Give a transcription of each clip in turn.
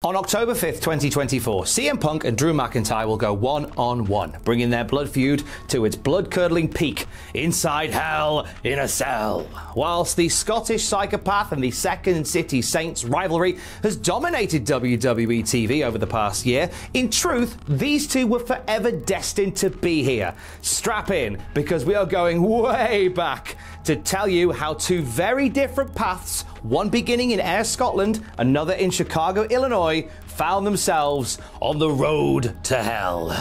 On October 5th, 2024, CM Punk and Drew McIntyre will go one-on-one, bringing their blood feud to its blood-curdling peak inside Hell in a Cell. Whilst the Scottish psychopath and the Second City Saints rivalry has dominated WWE TV over the past year, in truth, these two were forever destined to be here. Strap in, because we are going way back to tell you how two very different paths, one beginning in Ayr, Scotland, another in Chicago, Illinois, found themselves on the road to hell.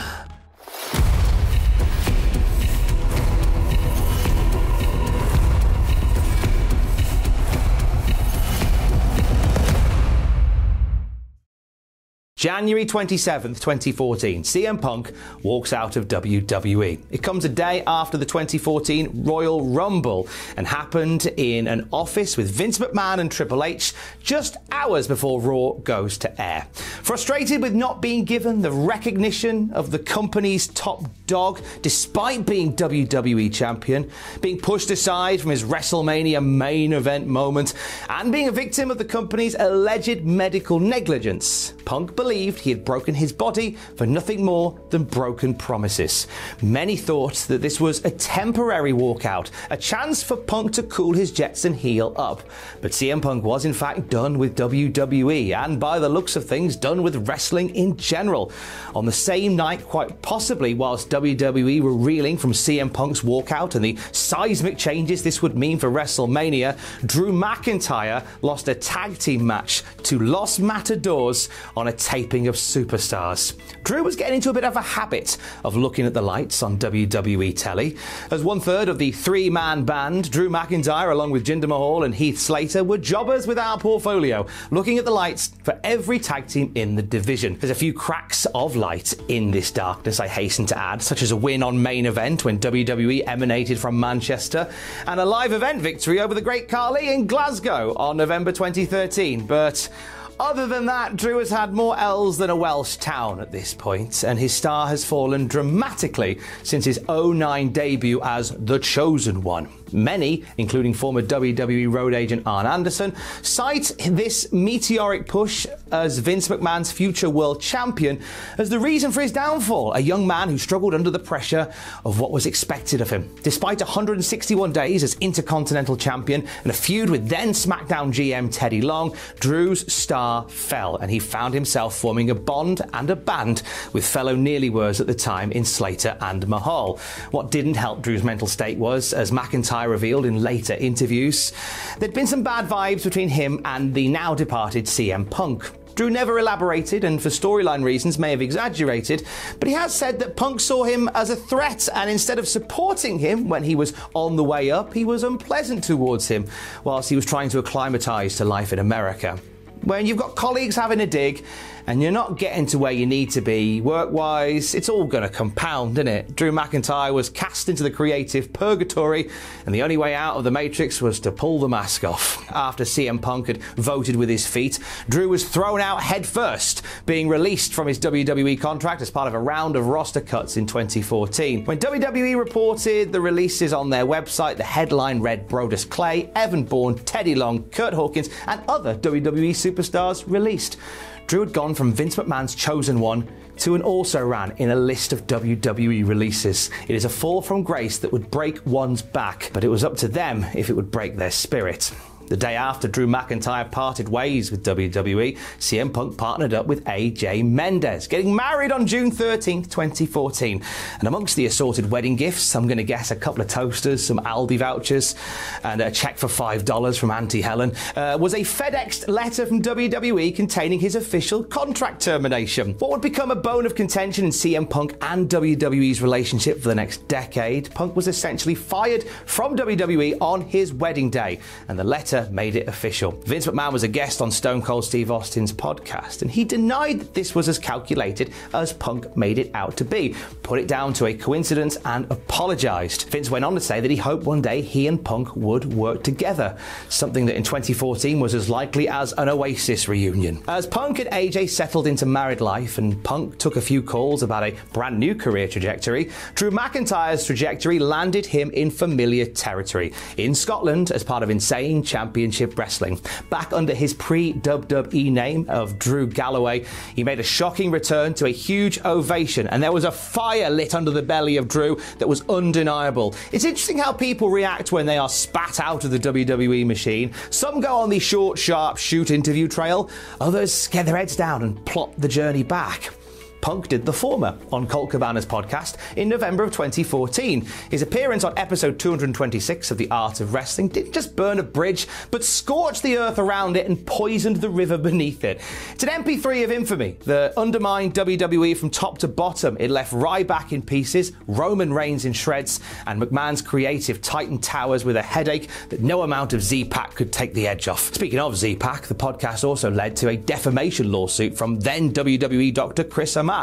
January 27th, 2014, CM Punk walks out of WWE. It comes a day after the 2014 Royal Rumble and happened in an office with Vince McMahon and Triple H just hours before Raw goes to air. Frustrated with not being given the recognition of the company's top dog despite being WWE champion, being pushed aside from his WrestleMania main event moment, and being a victim of the company's alleged medical negligence, Punk believed he had broken his body for nothing more than broken promises. Many thought that this was a temporary walkout, a chance for Punk to cool his jets and heal up. But CM Punk was in fact done with WWE, and by the looks of things, done with wrestling in general. On the same night, quite possibly whilst WWE were reeling from CM Punk's walkout and the seismic changes this would mean for WrestleMania, Drew McIntyre lost a tag team match to Los Matadors on a taping of Superstars. Drew was getting into a bit of a habit of looking at the lights on WWE telly. As one-third of the three-man band, Drew McIntyre, along with Jinder Mahal and Heath Slater, were jobbers with our portfolio, looking at the lights for every tag team in the division. There's a few cracks of light in this darkness, I hasten to add, such as a win on Main Event when WWE emanated from Manchester, and a live event victory over the Great Khali in Glasgow on November 2013. But other than that, Drew has had more L's than a Welsh town at this point, and his star has fallen dramatically since his 2009 debut as The Chosen One. Many, including former WWE road agent Arn Anderson, cite this meteoric push as Vince McMahon's future world champion as the reason for his downfall, a young man who struggled under the pressure of what was expected of him. Despite 161 days as Intercontinental Champion and a feud with then SmackDown GM Teddy Long, Drew's star fell, and he found himself forming a bond and a band with fellow nearly-wers at the time in Slater and Mahal. What didn't help Drew's mental state was, as McIntyre revealed in later interviews, there'd been some bad vibes between him and the now departed CM Punk. Drew never elaborated and for storyline reasons may have exaggerated, but he has said that Punk saw him as a threat, and instead of supporting him when he was on the way up, he was unpleasant towards him whilst he was trying to acclimatise to life in America. When you've got colleagues having a dig and you're not getting to where you need to be work-wise, it's all going to compound, isn't it? Drew McIntyre was cast into the creative purgatory, and the only way out of the matrix was to pull the mask off. After CM Punk had voted with his feet, Drew was thrown out headfirst, being released from his WWE contract as part of a round of roster cuts in 2014. When WWE reported the releases on their website, the headline read Brodus Clay, Evan Bourne, Teddy Long, Kurt Hawkins, and other WWE superstars released. Drew had gone from Vince McMahon's Chosen One to an also-ran in a list of WWE releases. It is a fall from grace that would break one's back, but it was up to them if it would break their spirit. The day after Drew McIntyre parted ways with WWE, CM Punk partnered up with AJ Mendez, getting married on June 13th, 2014. And amongst the assorted wedding gifts, I'm going to guess a couple of toasters, some Aldi vouchers, and a check for $5 from Auntie Helen, was a FedExed letter from WWE containing his official contract termination. What would become a bone of contention in CM Punk and WWE's relationship for the next decade, Punk was essentially fired from WWE on his wedding day, and the letter made it official. Vince McMahon was a guest on Stone Cold Steve Austin's podcast, and he denied that this was as calculated as Punk made it out to be, put it down to a coincidence, and apologised. Vince went on to say that he hoped one day he and Punk would work together, something that in 2014 was as likely as an Oasis reunion. As Punk and AJ settled into married life and Punk took a few calls about a brand new career trajectory, Drew McIntyre's trajectory landed him in familiar territory. In Scotland, as part of Insane Champion Championship Wrestling. Back under his pre-WWE name of Drew Galloway, he made a shocking return to a huge ovation, and there was a fire lit under the belly of Drew that was undeniable. It's interesting how people react when they are spat out of the WWE machine. Some go on the short, sharp shoot interview trail, others get their heads down and plot the journey back. Punk did the former on Colt Cabana's podcast in November of 2014. His appearance on episode 226 of The Art of Wrestling didn't just burn a bridge, but scorched the earth around it and poisoned the river beneath it. It's an MP3 of infamy that undermined WWE from top to bottom. It left Ryback in pieces, Roman Reigns in shreds, and McMahon's creative Titan Towers with a headache that no amount of Z-Pack could take the edge off. Speaking of Z-Pack, the podcast also led to a defamation lawsuit from then WWE Dr. Chris Amann,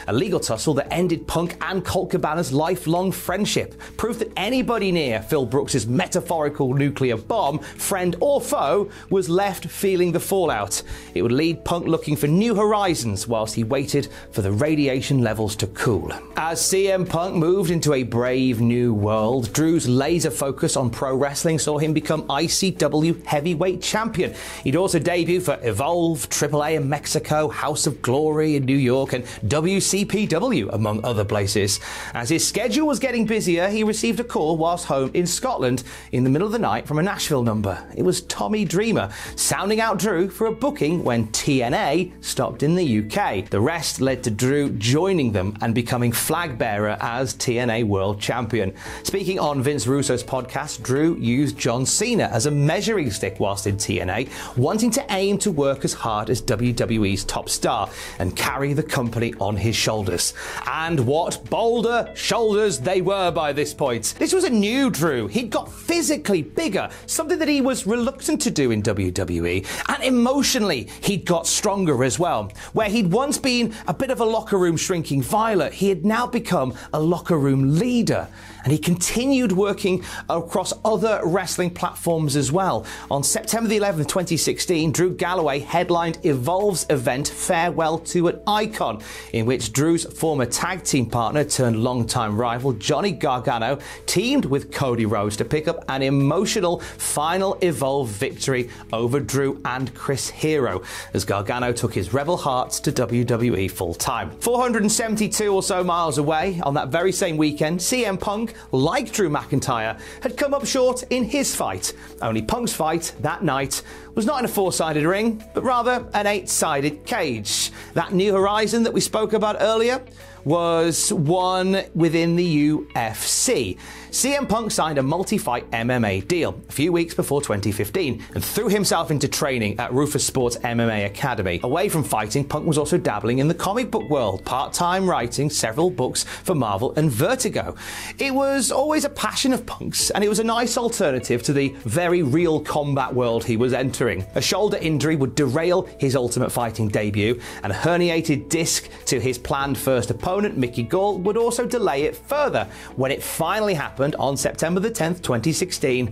a legal tussle that ended Punk and Colt Cabana's lifelong friendship. Proof that anybody near Phil Brooks's metaphorical nuclear bomb, friend or foe, was left feeling the fallout. It would lead Punk looking for new horizons whilst he waited for the radiation levels to cool. As CM Punk moved into a brave new world, Drew's laser focus on pro wrestling saw him become ICW heavyweight champion. He'd also debut for Evolve, AAA in Mexico, House of Glory in New York, and WCPW, among other places. As his schedule was getting busier, he received a call whilst home in Scotland in the middle of the night from a Nashville number. It was Tommy Dreamer, sounding out Drew for a booking when TNA stopped in the UK. The rest led to Drew joining them and becoming flag bearer as TNA World Champion. Speaking on Vince Russo's podcast, Drew used John Cena as a measuring stick whilst in TNA, wanting to aim to work as hard as WWE's top star and carry the company on his shoulders. And what bolder shoulders they were by this point. This was a new Drew. He'd got physically bigger, something that he was reluctant to do in WWE, and emotionally he'd got stronger as well. Where he'd once been a bit of a locker room shrinking violet, he had now become a locker room leader. And he continued working across other wrestling platforms as well. On September the 11th, 2016, Drew Galloway headlined Evolve's event Farewell to an Icon, in which Drew's former tag team partner turned longtime rival Johnny Gargano teamed with Cody Rhodes to pick up an emotional final Evolve victory over Drew and Chris Hero, as Gargano took his rebel hearts to WWE full-time. 472 or so miles away, on that very same weekend, CM Punk, like Drew McIntyre, had come up short in his fight. Only Punk's fight that night was not in a four-sided ring, but rather an eight-sided cage. That new horizon that we spoke about earlier was one within the UFC. CM Punk signed a multi-fight MMA deal a few weeks before 2015 and threw himself into training at Rufus Sports MMA Academy. Away from fighting, Punk was also dabbling in the comic book world, part-time writing several books for Marvel and Vertigo. It was always a passion of Punk's, and it was a nice alternative to the very real combat world he was entering. A shoulder injury would derail his Ultimate Fighting debut, and a herniated disc to his planned first opponent, Mickey Gall, would also delay it further. When it finally happened on September the 10th, 2016,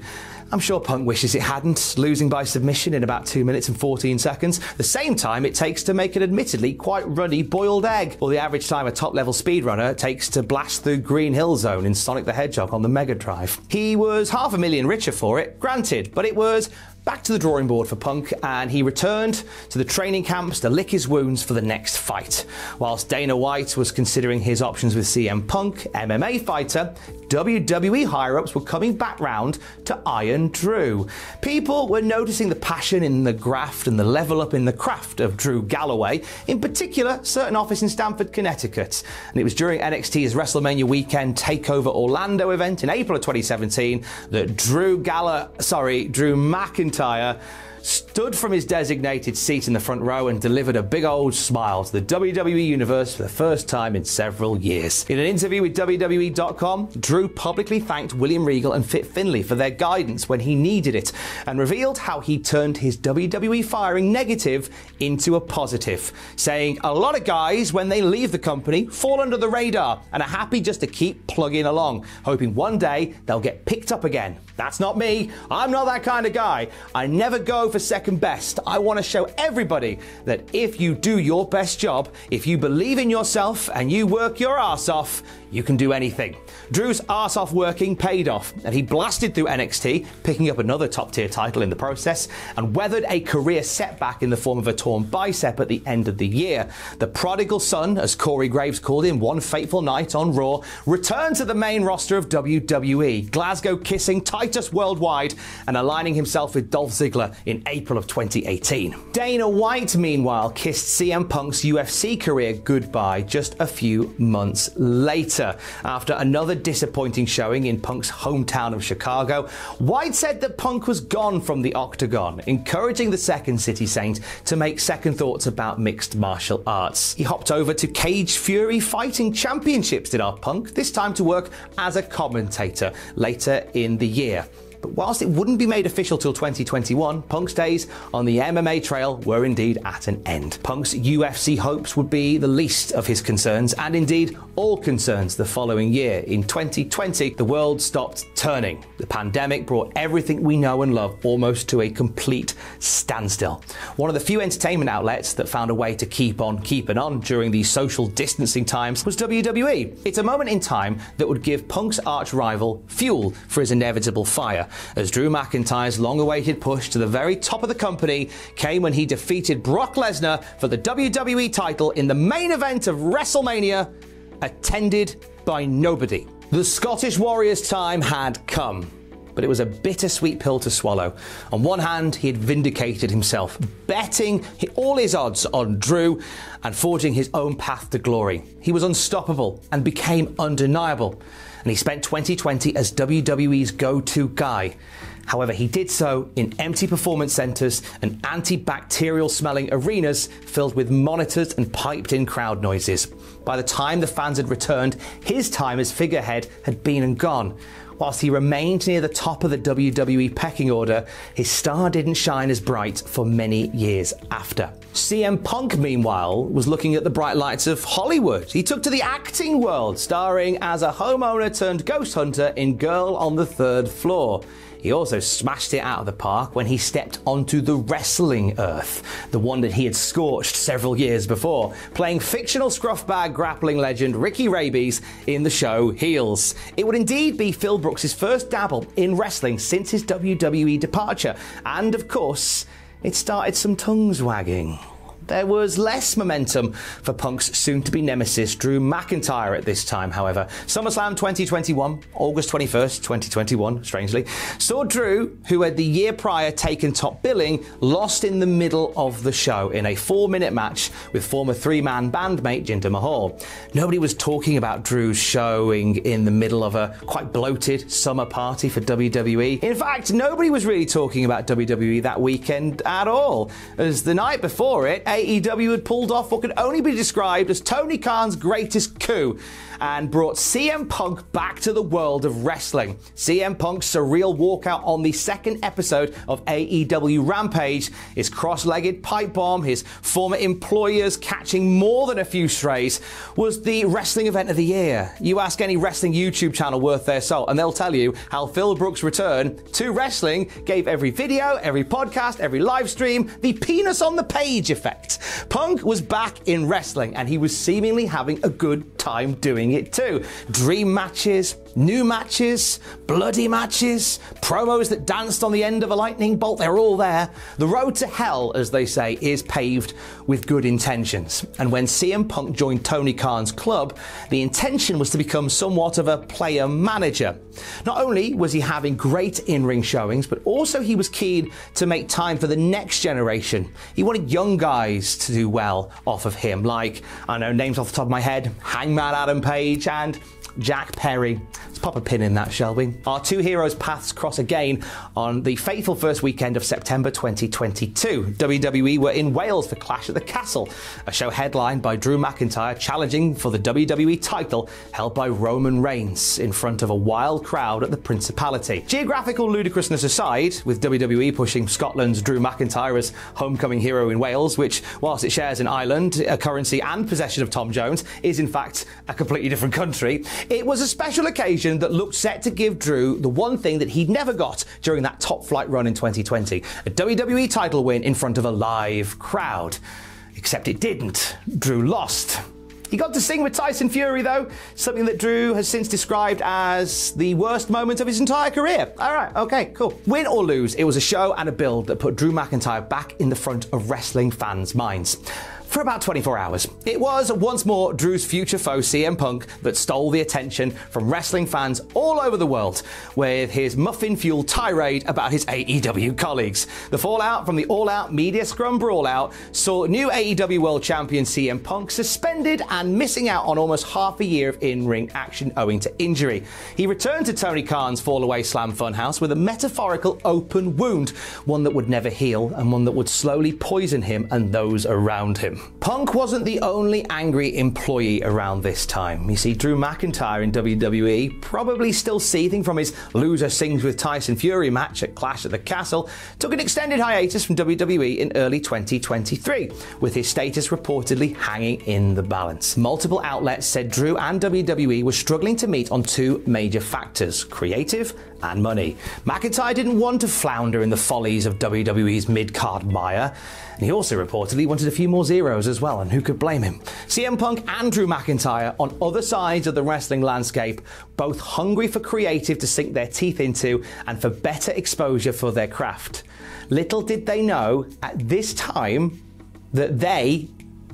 I'm sure Punk wishes it hadn't, losing by submission in about 2 minutes and 14 seconds, the same time it takes to make an admittedly quite runny boiled egg, or the average time a top-level speedrunner takes to blast through Green Hill Zone in Sonic the Hedgehog on the Mega Drive. He was $500,000 richer for it, granted, but it was back to the drawing board for Punk, and he returned to the training camps to lick his wounds for the next fight. Whilst Dana White was considering his options with CM Punk, MMA fighter, WWE higher-ups were coming back round to Iron Drew. People were noticing the passion in the graft and the level up in the craft of Drew Galloway, in particular, certain office in Stamford, Connecticut. And it was during NXT's WrestleMania Weekend Takeover Orlando event in April of 2017 that Drew McIntyre stood from his designated seat in the front row and delivered a big old smile to the WWE Universe for the first time in several years. In an interview with WWE.com, Drew publicly thanked William Regal and Fit Finlay for their guidance when he needed it, and revealed how he turned his WWE firing negative into a positive, saying a lot of guys, when they leave the company, fall under the radar and are happy just to keep plugging along, hoping one day they'll get picked up again. That's not me. I'm not that kind of guy. I never go for second best. I want to show everybody that if you do your best job, if you believe in yourself and you work your ass off, you can do anything. Drew's arse off working paid off, and he blasted through NXT, picking up another top-tier title in the process, and weathered a career setback in the form of a torn bicep at the end of the year. The prodigal son, as Corey Graves called him one fateful night on Raw, returned to the main roster of WWE, Glasgow kissing Titus worldwide and aligning himself with Dolph Ziggler in April of 2018. Dana White, meanwhile, kissed CM Punk's UFC career goodbye just a few months later. After another disappointing showing in Punk's hometown of Chicago, White said that Punk was gone from the octagon, encouraging the Second City Saint to make second thoughts about mixed martial arts. He hopped over to Cage Fury Fighting Championships, did our Punk, this time to work as a commentator later in the year. But whilst it wouldn't be made official till 2021, Punk's days on the MMA trail were indeed at an end. Punk's UFC hopes would be the least of his concerns, and indeed all concerns the following year. In 2020, the world stopped turning. The pandemic brought everything we know and love almost to a complete standstill. One of the few entertainment outlets that found a way to keep on keeping on during these social distancing times was WWE. It's a moment in time that would give Punk's arch rival fuel for his inevitable fire, as Drew McIntyre's long-awaited push to the very top of the company came when he defeated Brock Lesnar for the WWE title in the main event of WrestleMania, attended by nobody. The Scottish Warrior's time had come, but it was a bittersweet pill to swallow. On one hand, he had vindicated himself, betting all his odds on Drew and forging his own path to glory. He was unstoppable and became undeniable, and he spent 2020 as WWE's go-to guy. However, he did so in empty performance centers and antibacterial smelling arenas filled with monitors and piped-in crowd noises. By the time the fans had returned, his time as figurehead had been and gone. Whilst he remained near the top of the WWE pecking order, his star didn't shine as bright for many years after. CM Punk, meanwhile, was looking at the bright lights of Hollywood. He took to the acting world, starring as a homeowner turned ghost hunter in Girl on the Third Floor. He also smashed it out of the park when he stepped onto the wrestling earth, the one that he had scorched several years before, playing fictional scruffbag grappling legend Ricky Rabies in the show Heels. It would indeed be Phil Brooks' first dabble in wrestling since his WWE departure, and of course, it started some tongues wagging. There was less momentum for Punk's soon-to-be nemesis Drew McIntyre at this time, however. SummerSlam 2021, August 21st, 2021, strangely, saw Drew, who had the year prior taken top billing, lost in the middle of the show in a 4-minute match with former three-man bandmate Jinder Mahal. Nobody was talking about Drew's showing in the middle of a quite bloated summer party for WWE. In fact, nobody was really talking about WWE that weekend at all, as the night before it, AEW had pulled off what could only be described as Tony Khan's greatest coup and brought CM Punk back to the world of wrestling. CM Punk's surreal walkout on the second episode of AEW Rampage, his cross-legged pipe bomb, his former employers catching more than a few strays, was the wrestling event of the year. You ask any wrestling YouTube channel worth their salt and they'll tell you how Phil Brooks' return to wrestling gave every video, every podcast, every live stream the penis on the page effect. Punk was back in wrestling and he was seemingly having a good time doing it too. Dream matches, new matches, bloody matches, promos that danced on the end of a lightning bolt, they're all there. The road to hell, as they say, is paved with good intentions. And when CM Punk joined Tony Khan's club, the intention was to become somewhat of a player manager. Not only was he having great in-ring showings, but also he was keen to make time for the next generation. He wanted young guys to do well off of him, like, I know names off the top of my head, Hangman Adam Page and Jack Perry. Let's pop a pin in that, shall we? Our two heroes' paths cross again on the fateful first weekend of September 2022. WWE were in Wales for Clash at the Castle, a show headlined by Drew McIntyre challenging for the WWE title held by Roman Reigns in front of a wild crowd at the Principality. Geographical ludicrousness aside, with WWE pushing Scotland's Drew McIntyre as homecoming hero in Wales, which which, whilst it shares an island, a currency and possession of Tom Jones, is in fact a completely different country. It was a special occasion that looked set to give Drew the one thing that he'd never got during that top flight run in 2020, a WWE title win in front of a live crowd. Except it didn't. Drew lost. He got to sing with Tyson Fury, though, something that Drew has since described as the worst moment of his entire career. All right, okay, cool. Win or lose, it was a show and a build that put Drew McIntyre back in the front of wrestling fans' minds. For about 24 hours. It was once more Drew's future foe CM Punk that stole the attention from wrestling fans all over the world with his muffin-fueled tirade about his AEW colleagues. The fallout from the all-out media scrum brawlout saw new AEW World Champion CM Punk suspended and missing out on almost half a year of in-ring action owing to injury. He returned to Tony Khan's Fall-Away Slam Funhouse with a metaphorical open wound, one that would never heal and one that would slowly poison him and those around him. Punk wasn't the only angry employee around this time. You see, Drew McIntyre in WWE, probably still seething from his loser sings with Tyson Fury match at Clash at the Castle, took an extended hiatus from WWE in early 2023, with his status reportedly hanging in the balance. Multiple outlets said Drew and WWE were struggling to meet on two major factors: creative and money. McIntyre didn't want to flounder in the follies of WWE's mid-card mire, and he also reportedly wanted a few more zeros as well, and who could blame him? CM Punk and Drew McIntyre, on other sides of the wrestling landscape, both hungry for creative to sink their teeth into and for better exposure for their craft. Little did they know at this time that they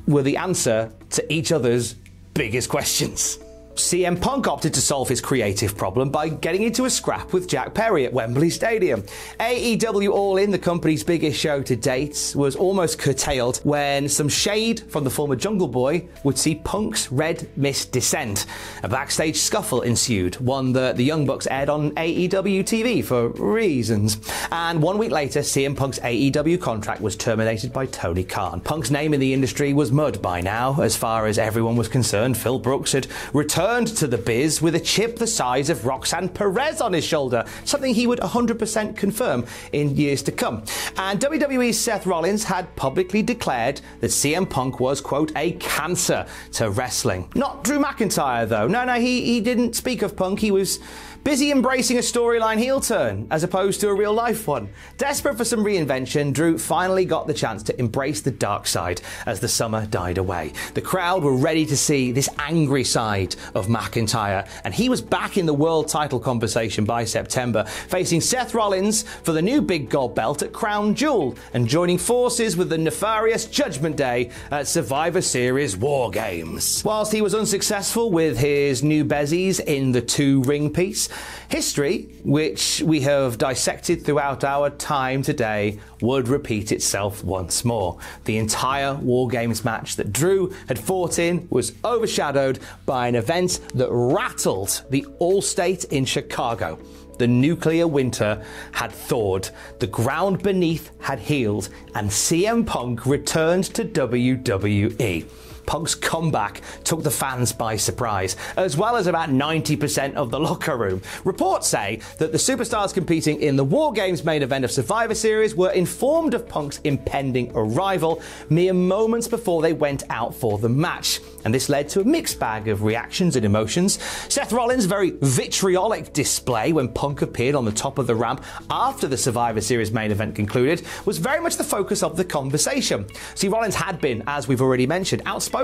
were the answer to each other's biggest questions. CM Punk opted to solve his creative problem by getting into a scrap with Jack Perry at Wembley Stadium. AEW All In, the company's biggest show to date, was almost curtailed when some shade from the former Jungle Boy would see Punk's Red Mist descend. A backstage scuffle ensued, one that the Young Bucks aired on AEW TV for reasons. And 1 week later, CM Punk's AEW contract was terminated by Tony Khan. Punk's name in the industry was mud by now. As far as everyone was concerned, Phil Brooks had returned to the biz with a chip the size of Roxanne Perez on his shoulder, something he would 100% confirm in years to come. And WWE's Seth Rollins had publicly declared that CM Punk was, quote, a cancer to wrestling. Not Drew McIntyre, though. No, he didn't speak of Punk. He was busy embracing a storyline heel turn, as opposed to a real-life one. Desperate for some reinvention, Drew finally got the chance to embrace the dark side as the summer died away. The crowd were ready to see this angry side of McIntyre, and he was back in the world title conversation by September, facing Seth Rollins for the new big gold belt at Crown Jewel, and joining forces with the nefarious Judgment Day at Survivor Series War Games. Whilst he was unsuccessful with his new bezies in the two-ring piece, history, which we have dissected throughout our time today, would repeat itself once more. The entire War Games match that Drew had fought in was overshadowed by an event that rattled the Allstate in Chicago. The nuclear winter had thawed, the ground beneath had healed, and CM Punk returned to WWE. Punk's comeback took the fans by surprise, as well as about 90% of the locker room. Reports say that the superstars competing in the War Games main event of Survivor Series were informed of Punk's impending arrival mere moments before they went out for the match, and this led to a mixed bag of reactions and emotions. Seth Rollins' very vitriolic display when Punk appeared on the top of the ramp after the Survivor Series main event concluded was very much the focus of the conversation. See, Rollins had been, as we've already mentioned, outspoken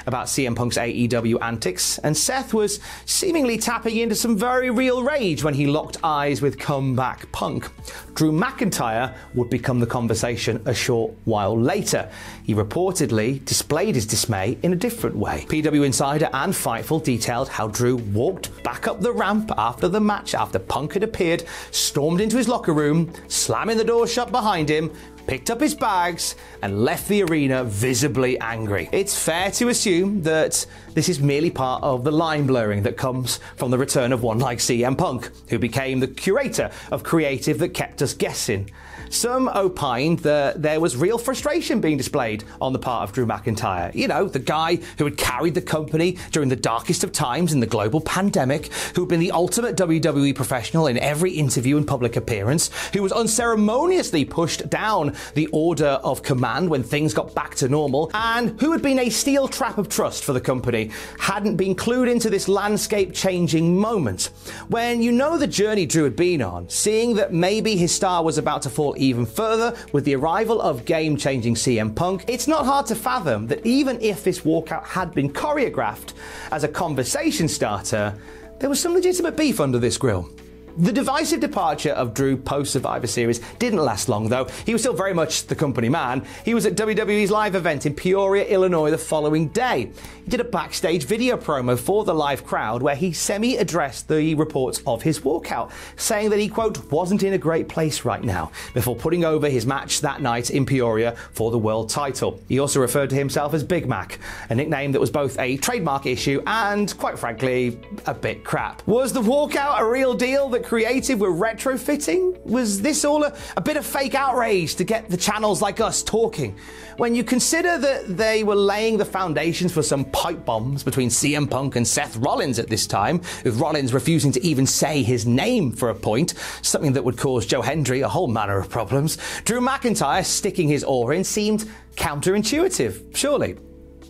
about CM Punk's AEW antics, and Seth was seemingly tapping into some very real rage when he locked eyes with comeback Punk. Drew McIntyre would become the conversation a short while later. He reportedly displayed his dismay in a different way. PW Insider and Fightful detailed how Drew walked back up the ramp after the match after Punk had appeared, stormed into his locker room, slamming the door shut behind him, picked up his bags, and left the arena visibly angry. It's fair to assume that this is merely part of the line blurring that comes from the return of one like CM Punk, who became the curator of creative that kept us guessing. Some opined that there was real frustration being displayed on the part of Drew McIntyre. You know, the guy who had carried the company during the darkest of times in the global pandemic, who had been the ultimate WWE professional in every interview and public appearance, who was unceremoniously pushed down the order of command when things got back to normal, and who had been a steel trap of trust for the company, hadn't been clued into this landscape-changing moment. When you know the journey Drew had been on, seeing that maybe his star was about to fall even further with the arrival of game-changing CM Punk, it's not hard to fathom that even if this walkout had been choreographed as a conversation starter, there was some legitimate beef under this grill. The divisive departure of Drew post-Survivor Series didn't last long, though. He was still very much the company man. He was at WWE's live event in Peoria, Illinois the following day. He did a backstage video promo for the live crowd where he semi-addressed the reports of his walkout, saying that he, quote, wasn't in a great place right now, before putting over his match that night in Peoria for the world title. He also referred to himself as Big Mac, a nickname that was both a trademark issue and, quite frankly, a bit crap. Was the walkout a real deal that creative were retrofitting? Was this all a bit of fake outrage to get the channels like us talking? When you consider that they were laying the foundations for some pipe bombs between CM Punk and Seth Rollins at this time, with Rollins refusing to even say his name for a point, something that would cause Joe Hendry a whole manner of problems, Drew McIntyre sticking his oar in seemed counterintuitive, surely.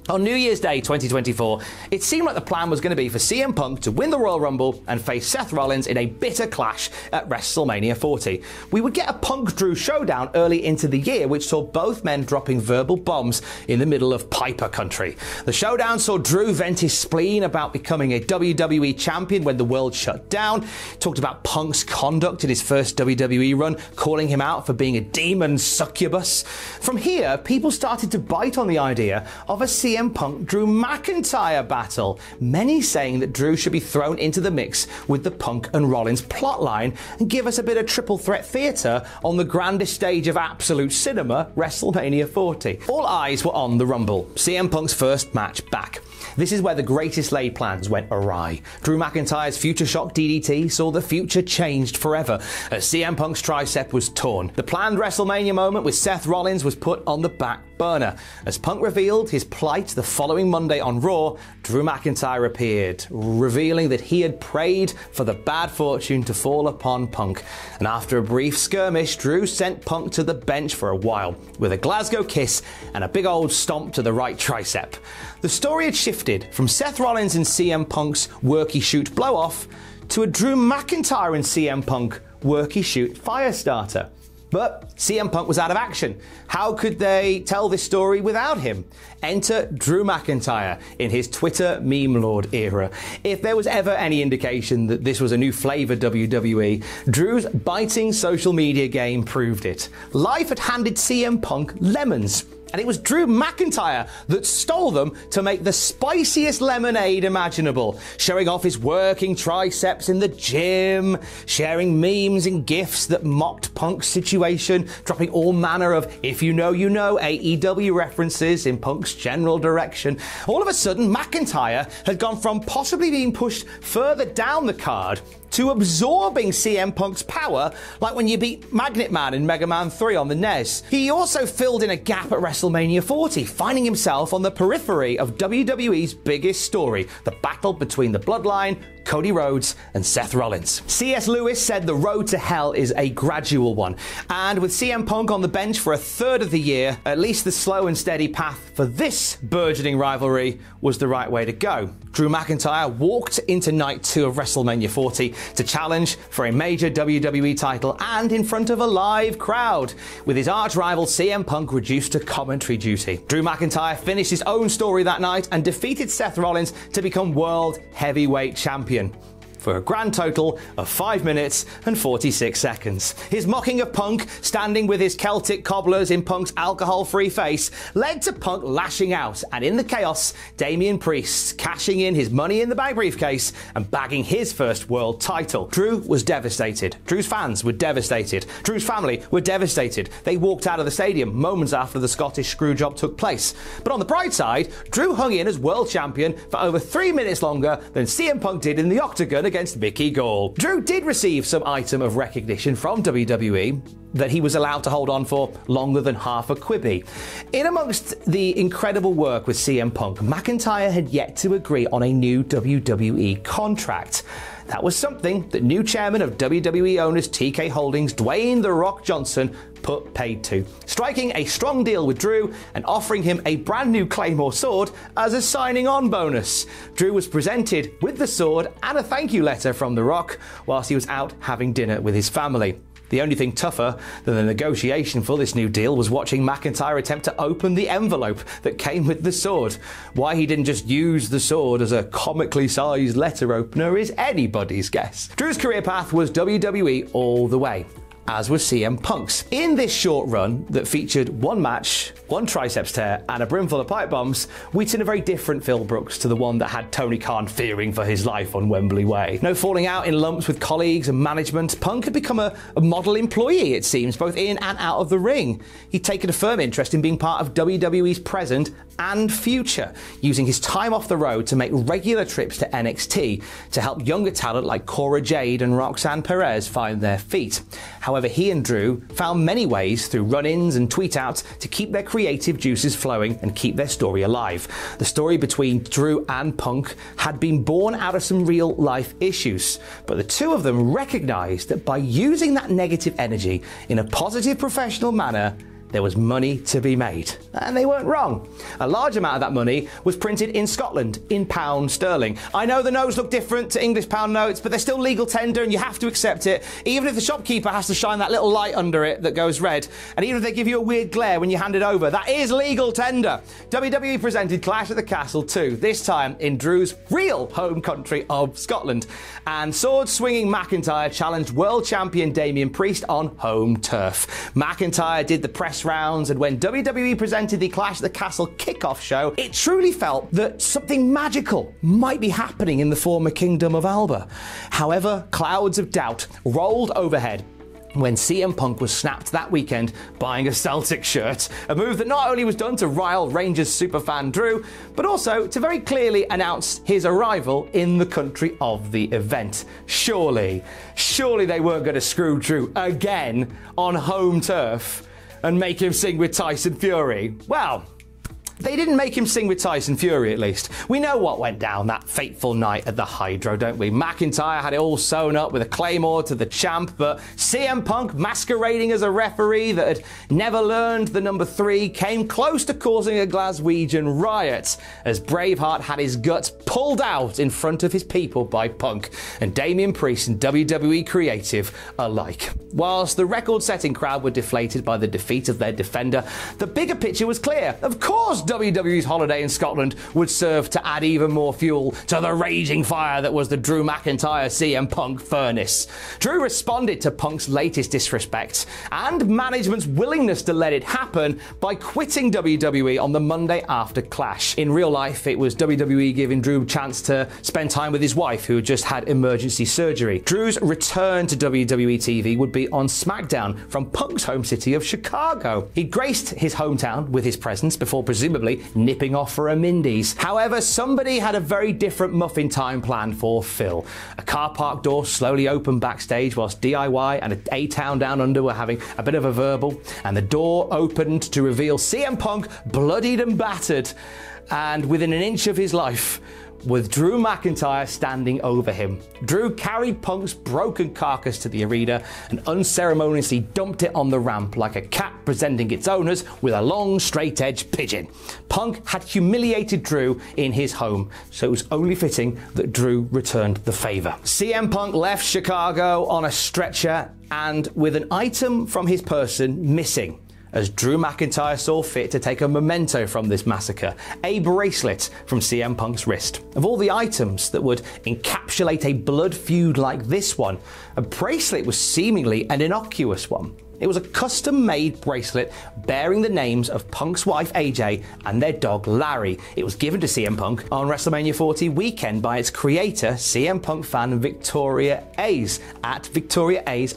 On New Year's Day 2024, it seemed like the plan was going to be for CM Punk to win the Royal Rumble and face Seth Rollins in a bitter clash at WrestleMania 40. We would get a Punk-Drew showdown early into the year, which saw both men dropping verbal bombs in the middle of Piper country. The showdown saw Drew vent his spleen about becoming a WWE champion when the world shut down, talked about Punk's conduct in his first WWE run, calling him out for being a demon succubus. From here, people started to bite on the idea of a CM Punk Drew McIntyre battle, many saying that Drew should be thrown into the mix with the Punk and Rollins plotline and give us a bit of triple threat theatre on the grandest stage of absolute cinema, WrestleMania 40. All eyes were on the Rumble, CM Punk's first match back. This is where the greatest laid plans went awry. Drew McIntyre's Future Shock DDT saw the future changed forever as CM Punk's tricep was torn. The planned WrestleMania moment with Seth Rollins was put on the back burner. As Punk revealed his plight the following Monday on Raw, Drew McIntyre appeared, revealing that he had prayed for the bad fortune to fall upon Punk. And after a brief skirmish, Drew sent Punk to the bench for a while, with a Glasgow kiss and a big old stomp to the right tricep. The story had shifted from Seth Rollins and CM Punk's worky shoot blow-off to a Drew McIntyre and CM Punk worky shoot firestarter. But CM Punk was out of action. How could they tell this story without him? Enter Drew McIntyre in his Twitter meme lord era. If there was ever any indication that this was a new flavour WWE, Drew's biting social media game proved it. Life had handed CM Punk lemons. And it was Drew McIntyre that stole them to make the spiciest lemonade imaginable, showing off his working triceps in the gym, sharing memes and gifs that mocked Punk's situation, dropping all manner of if you know AEW references in Punk's general direction. All of a sudden, McIntyre had gone from possibly being pushed further down the card to absorbing CM Punk's power, like when you beat Magnet Man in Mega Man 3 on the NES. He also filled in a gap at WrestleMania 40, finding himself on the periphery of WWE's biggest story, the battle between the Bloodline, Cody Rhodes and Seth Rollins. C.S. Lewis said the road to hell is a gradual one, and with CM Punk on the bench for a third of the year, at least the slow and steady path for this burgeoning rivalry was the right way to go. Drew McIntyre walked into night 2 of WrestleMania 40 to challenge for a major WWE title and in front of a live crowd, with his arch rival CM Punk reduced to commentary duty. Drew McIntyre finished his own story that night and defeated Seth Rollins to become World Heavyweight Champion for a grand total of 5 minutes and 46 seconds. His mocking of Punk, standing with his Celtic cobblers in Punk's alcohol-free face, led to Punk lashing out, and in the chaos, Damian Priest cashing in his Money in the Bank briefcase and bagging his first world title. Drew was devastated. Drew's fans were devastated. Drew's family were devastated. They walked out of the stadium moments after the Scottish screwjob took place. But on the bright side, Drew hung in as world champion for over 3 minutes longer than CM Punk did in the octagon against Mickey Gall. Drew did receive some item of recognition from WWE that he was allowed to hold on for longer than half a Quibi. In amongst the incredible work with CM Punk, McIntyre had yet to agree on a new WWE contract. That was something that new chairman of WWE owners TK Holdings, Dwayne "The Rock" Johnson, put paid to, striking a strong deal with Drew and offering him a brand new Claymore sword as a signing on bonus. Drew was presented with the sword and a thank you letter from The Rock whilst he was out having dinner with his family. The only thing tougher than the negotiation for this new deal was watching McIntyre attempt to open the envelope that came with the sword. Why he didn't just use the sword as a comically sized letter opener is anybody's guess. Drew's career path was WWE all the way, as was CM Punk's. In this short run that featured one match, one triceps tear, and a brimful of pipe bombs, we'd seen a very different Phil Brooks to the one that had Tony Khan fearing for his life on Wembley Way. No falling out in lumps with colleagues and management, Punk had become a model employee, it seems, both in and out of the ring. He'd taken a firm interest in being part of WWE's present and future, using his time off the road to make regular trips to NXT to help younger talent like Cora Jade and Roxanne Perez find their feet. However, he and Drew found many ways through run-ins and tweet-outs to keep their creative juices flowing and keep their story alive. The story between Drew and Punk had been born out of some real-life issues, but the two of them recognised that by using that negative energy in a positive professional manner, there was money to be made. And they weren't wrong. A large amount of that money was printed in Scotland, in pound sterling. I know the notes look different to English pound notes, but they're still legal tender and you have to accept it, even if the shopkeeper has to shine that little light under it that goes red. And even if they give you a weird glare when you hand it over, that is legal tender. WWE presented Clash at the Castle 2, this time in Drew's real home country of Scotland. And sword-swinging McIntyre challenged world champion Damian Priest on home turf. McIntyre did the press rounds, and when WWE presented the Clash at the Castle kickoff show, it truly felt that something magical might be happening in the former Kingdom of Alba. However, clouds of doubt rolled overhead when CM Punk was snapped that weekend buying a Celtic shirt, a move that not only was done to rile Rangers superfan Drew, but also to very clearly announce his arrival in the country of the event. Surely they weren't going to screw Drew again on home turf and make him sing with Tyson Fury. Well, they didn't make him sing with Tyson Fury, at least. We know what went down that fateful night at the Hydro, don't we? McIntyre had it all sewn up with a claymore to the champ, but CM Punk, masquerading as a referee that had never learned the number 3, came close to causing a Glaswegian riot as Braveheart had his guts pulled out in front of his people by Punk and Damian Priest and WWE Creative alike. Whilst the record-setting crowd were deflated by the defeat of their defender, the bigger picture was clear. Of course, WWE's holiday in Scotland would serve to add even more fuel to the raging fire that was the Drew McIntyre CM Punk furnace. Drew responded to Punk's latest disrespect and management's willingness to let it happen by quitting WWE on the Monday after Clash. In real life, it was WWE giving Drew a chance to spend time with his wife, who had just had emergency surgery. Drew's return to WWE TV would be on SmackDown from Punk's home city of Chicago. He graced his hometown with his presence before presumably nipping off for a Mindy's. However, somebody had a very different muffin time planned for Phil. A car park door slowly opened backstage whilst DIY and A-Town Down Under were having a bit of a verbal, and the door opened to reveal CM Punk bloodied and battered, and within an inch of his life, with Drew McIntyre standing over him. Drew carried Punk's broken carcass to the arena and unceremoniously dumped it on the ramp like a cat presenting its owners with a long straight-edged pigeon. Punk had humiliated Drew in his home, so it was only fitting that Drew returned the favour. CM Punk left Chicago on a stretcher and with an item from his person missing, as Drew McIntyre saw fit to take a memento from this massacre, a bracelet from CM Punk's wrist. Of all the items that would encapsulate a blood feud like this one, a bracelet was seemingly an innocuous one. It was a custom-made bracelet bearing the names of Punk's wife AJ and their dog Larry. It was given to CM Punk on WrestleMania 40 weekend by its creator, CM Punk fan Victoria A's, at @VictoriaA's_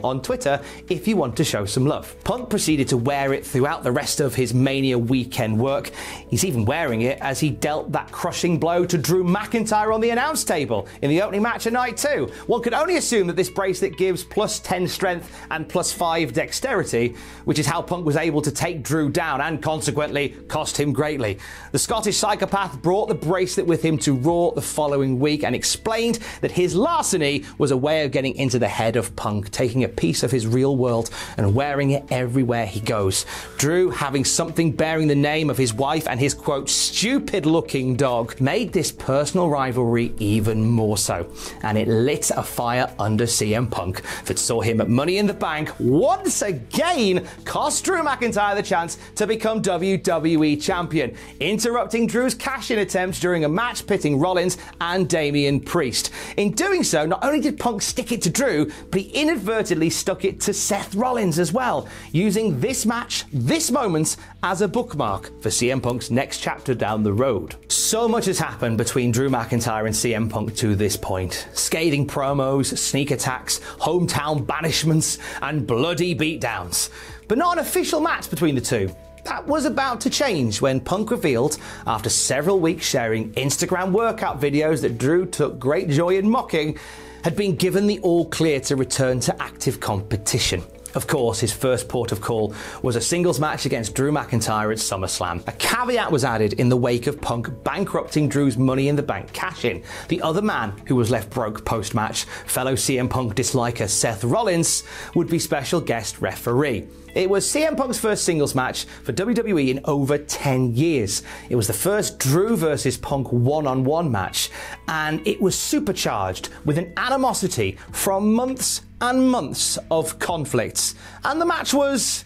on Twitter if you want to show some love. Punk proceeded to wear it throughout the rest of his Mania weekend work. He's even wearing it as he dealt that crushing blow to Drew McIntyre on the announce table in the opening match of night 2. One could only assume that this bracelet gives +10 strength and +5 dexterity, which is how Punk was able to take Drew down and consequently cost him greatly. The Scottish psychopath brought the bracelet with him to Raw the following week and explained that his larceny was a way of getting into the head of Punk, taking a piece of his real world and wearing it everywhere he goes. Drew, having something bearing the name of his wife and his quote stupid looking dog, made this personal rivalry even more so, and it lit a fire under CM Punk that saw him at Money in the Bank once again cost Drew McIntyre the chance to become WWE champion, interrupting Drew's cash-in attempts during a match pitting Rollins and Damian Priest. In doing so, not only did Punk stick it to Drew, but he inadvertently stuck it to Seth Rollins as well, using this match, this moment, as a bookmark for CM Punk's next chapter down the road. So much has happened between Drew McIntyre and CM Punk to this point. Scathing promos, sneak attacks, hometown banishments, and bloody beatdowns. But not an official match between the two. That was about to change when Punk revealed, after several weeks sharing Instagram workout videos that Drew took great joy in mocking, had been given the all clear to return to active competition. Of course, his first port of call was a singles match against Drew McIntyre at SummerSlam. A caveat was added in the wake of Punk bankrupting Drew's Money in the Bank cash-in. The other man who was left broke post-match, fellow CM Punk disliker Seth Rollins, would be special guest referee. It was CM Punk's first singles match for WWE in over 10 years. It was the first Drew versus Punk one-on-one match, and it was supercharged with an animosity from months and months of conflicts. And the match was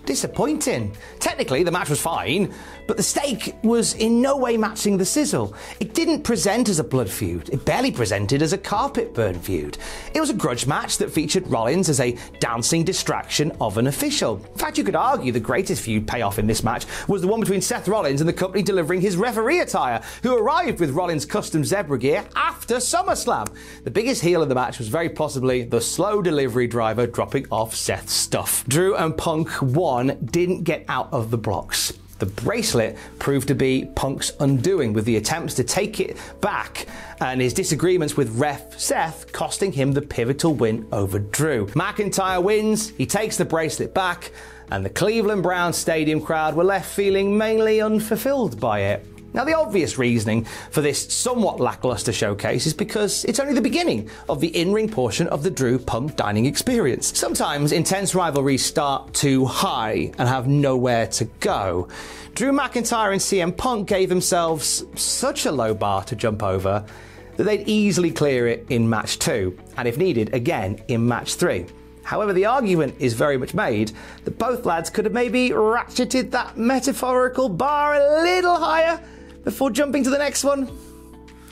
disappointing. Technically, the match was fine, but the steak was in no way matching the sizzle. It didn't present as a blood feud. It barely presented as a carpet burn feud. It was a grudge match that featured Rollins as a dancing distraction of an official. In fact, you could argue the greatest feud payoff in this match was the one between Seth Rollins and the company delivering his referee attire, who arrived with Rollins' custom zebra gear after SummerSlam. The biggest heel of the match was very possibly the slow delivery driver dropping off Seth's stuff. Drew and Punk 1 didn't get out of the blocks. The bracelet proved to be Punk's undoing, with the attempts to take it back and his disagreements with ref Seth costing him the pivotal win over Drew. McIntyre wins, he takes the bracelet back, and the Cleveland Browns Stadium crowd were left feeling mainly unfulfilled by it. Now, the obvious reasoning for this somewhat lackluster showcase is because it's only the beginning of the in-ring portion of the Drew-Punk dining experience. Sometimes intense rivalries start too high and have nowhere to go. Drew McIntyre and CM Punk gave themselves such a low bar to jump over that they'd easily clear it in match 2, and if needed, again in match 3. However, the argument is very much made that both lads could have maybe ratcheted that metaphorical bar a little higher before jumping to the next one.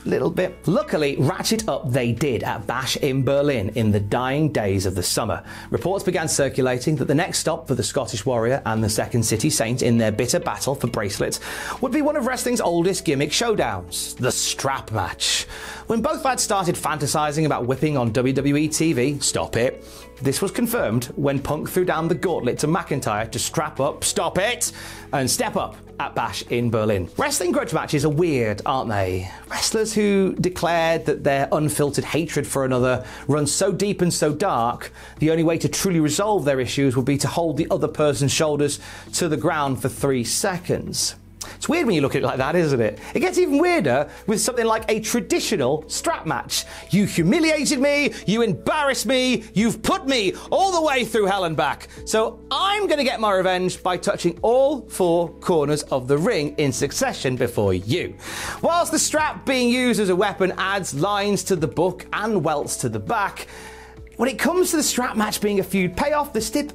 Little bit. Luckily, ratchet up they did at Bash in Berlin in the dying days of the summer. Reports began circulating that the next stop for the Scottish Warrior and the Second City Saint in their bitter battle for bracelets would be one of wrestling's oldest gimmick showdowns, the strap match. When both lads started fantasizing about whipping on WWE TV, stop it. This was confirmed when Punk threw down the gauntlet to McIntyre to strap up, stop it, and step up at Bash in Berlin. Wrestling grudge matches are weird, aren't they? Wrestlers who declared that their unfiltered hatred for another runs so deep and so dark, the only way to truly resolve their issues would be to hold the other person's shoulders to the ground for 3 seconds. It's weird when you look at it like that, isn't it? It gets even weirder with something like a traditional strap match. You humiliated me, you embarrassed me, you've put me all the way through hell and back. So I'm going to get my revenge by touching all 4 corners of the ring in succession before you. Whilst the strap being used as a weapon adds lines to the book and welts to the back, when it comes to the strap match being a feud payoff, the stip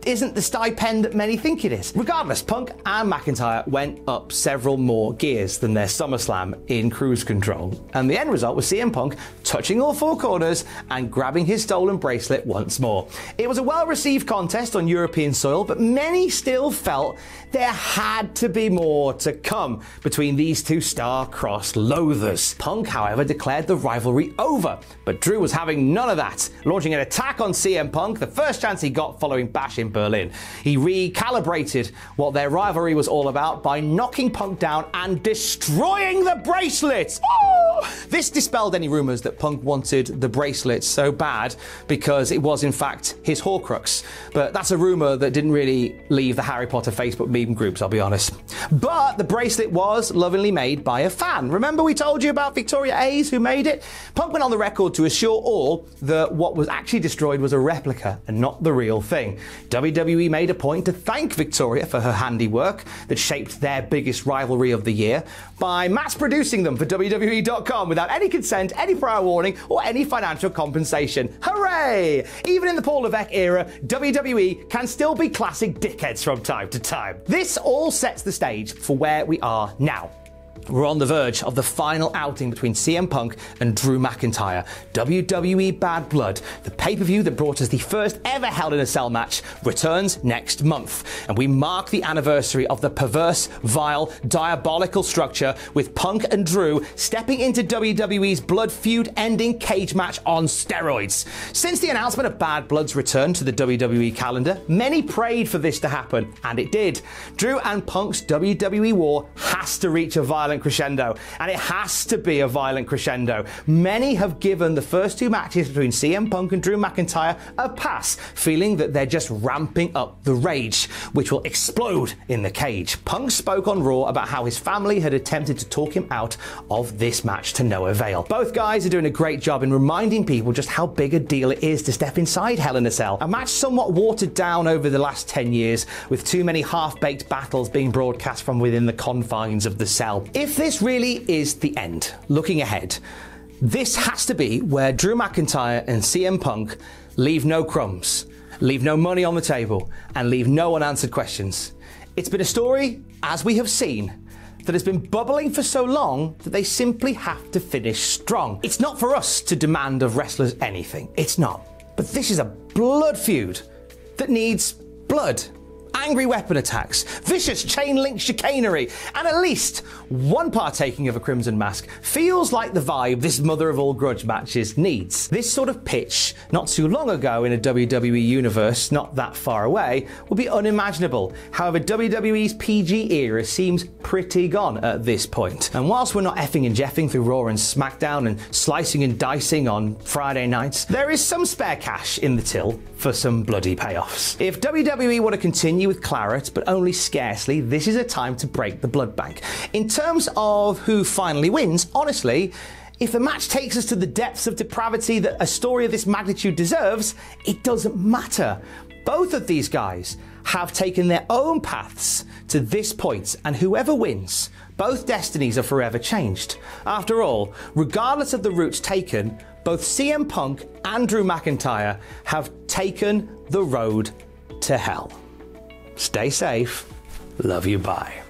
isn't the stipend that many think it is. Regardless, Punk and McIntyre went up several more gears than their SummerSlam in cruise control, and the end result was CM Punk touching all four corners and grabbing his stolen bracelet once more. It was a well-received contest on European soil, but many still felt there had to be more to come between these two star-crossed loathers. Punk, however, declared the rivalry over, but Drew was having none of that, launching an attack on CM Punk the first chance he got following Bash in Berlin. He recalibrated what their rivalry was all about by knocking Punk down and destroying the bracelets. Oh! This dispelled any rumours that Punk wanted the bracelets so bad because it was in fact his Horcrux, but that's a rumour that didn't really leave the Harry Potter Facebook meme groups, I'll be honest. But the bracelet was lovingly made by a fan. Remember we told you about Victoria A's who made it? Punk went on the record to assure all that what was actually destroyed was a replica and not the real thing. WWE made a point to thank Victoria for her handiwork that shaped their biggest rivalry of the year by mass producing them for WWE.com without any consent, any prior warning, or any financial compensation. Hooray! Even in the Paul Levesque era, WWE can still be classic dickheads from time to time. This all sets the stage for where we are now. We're on the verge of the final outing between CM Punk and Drew McIntyre. WWE Bad Blood, the pay-per-view that brought us the first ever Hell in a Cell match, returns next month. And we mark the anniversary of the perverse, vile, diabolical structure with Punk and Drew stepping into WWE's blood feud-ending cage match on steroids. Since the announcement of Bad Blood's return to the WWE calendar, many prayed for this to happen, and it did. Drew and Punk's WWE war has to reach a violent crescendo, and it has to be a violent crescendo. Many have given the first two matches between CM Punk and Drew McIntyre a pass, feeling that they're just ramping up the rage, which will explode in the cage. Punk spoke on Raw about how his family had attempted to talk him out of this match to no avail. Both guys are doing a great job in reminding people just how big a deal it is to step inside Hell in a Cell, a match somewhat watered down over the last 10 years, with too many half-baked battles being broadcast from within the confines of the cell. If this really is the end, looking ahead, this has to be where Drew McIntyre and CM Punk leave no crumbs, leave no money on the table, and leave no unanswered questions. It's been a story, as we have seen, that has been bubbling for so long that they simply have to finish strong. It's not for us to demand of wrestlers anything. It's not. But this is a blood feud that needs blood. Angry weapon attacks, vicious chain-link chicanery, and at least one partaking of a Crimson Mask feels like the vibe this mother of all grudge matches needs. This sort of pitch, not too long ago in a WWE universe not that far away, would be unimaginable. However, WWE's PG era seems pretty gone at this point. And whilst we're not effing and jeffing through Raw and SmackDown and slicing and dicing on Friday nights, there is some spare cash in the till for some bloody payoffs. If WWE want to continue with claret, but only scarcely, this is a time to break the blood bank. In terms of who finally wins, honestly, if the match takes us to the depths of depravity that a story of this magnitude deserves, it doesn't matter. Both of these guys have taken their own paths to this point, and whoever wins, both destinies are forever changed. After all, regardless of the routes taken, both CM Punk and Drew McIntyre have taken the road to hell. Stay safe. Love you. Bye.